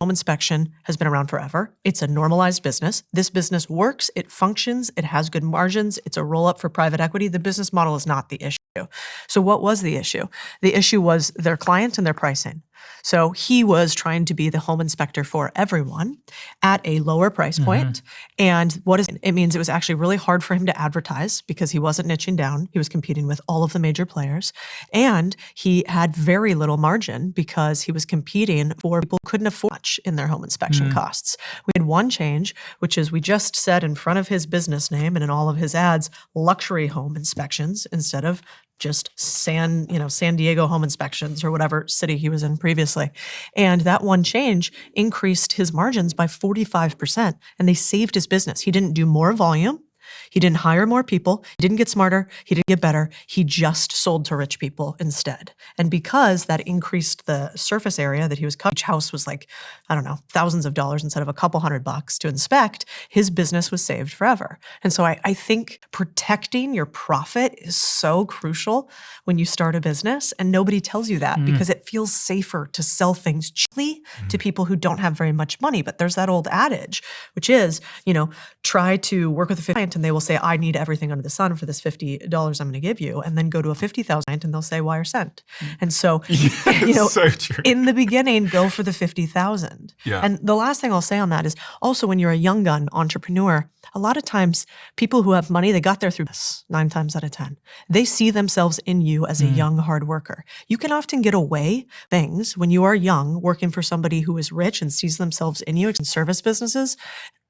home inspection has been around forever. It's a normalized business. This business works, it functions, it has good margins, it's a roll-up for private equity. The business model is not the issue. So what was the issue? The issue was their client and their pricing. So he was trying to be the home inspector for everyone at a lower price point. And it means it was actually really hard for him to advertise because he wasn't niching down. He was competing with all of the major players. And he had very little margin because he was competing for people who couldn't afford much in their home inspection costs. We had one change, which is we just said in front of his business name and in all of his ads, luxury home inspections instead of just San Diego home inspections or whatever city he was in previously. And that one change increased his margins by 45%, and they saved his business. He didn't do more volume. He didn't hire more people. He didn't get smarter. He didn't get better. He just sold to rich people instead. And because that increased the surface area that he was covering, each house was like, I don't know, thousands of dollars instead of a couple $100 to inspect, his business was saved forever. And so I think protecting your profit is so crucial when you start a business, and nobody tells you that because it feels safer to sell things cheaply to people who don't have very much money. But there's that old adage, which is, try to work with a client and they will say, I need everything under the sun for this $50 I'm going to give you. And then go to a $50,000 client and they'll say, wire sent. And so, So true. in the beginning, go for the 50,000. Yeah. And the last thing I'll say on that is also when you're a young gun entrepreneur, a lot of times people who have money, they got there through this 9 times out of 10. They see themselves in you as a young hard worker. You can often get away things when you are young working for somebody who is rich and sees themselves in you in service businesses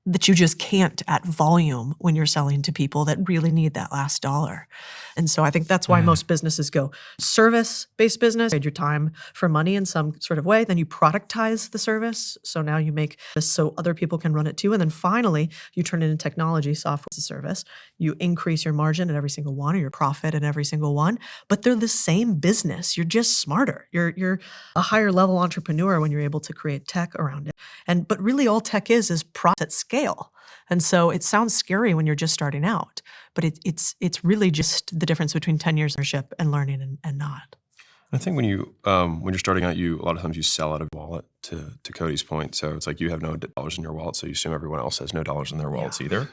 that you just can't at volume when you're selling to people that really need that last dollar. And so I think that's why most businesses go service-based business, trade your time for money in some sort of way. Then you productize the service. So now you make this so other people can run it too. And then finally, you turn it into technology, software as a service. You increase your margin at every single one or your profit at every single one. But they're the same business. You're just smarter. You're a higher level entrepreneur when you're able to create tech around it. But really all tech is profit at scale. And so it sounds scary when you're just starting out, but it's really just the difference between 10 years of ownership and learning and not. I think when you're starting out, a lot of times you sell out of your wallet to Cody's point. So it's like you have no dollars in your wallet, so you assume everyone else has no dollars in their wallets either.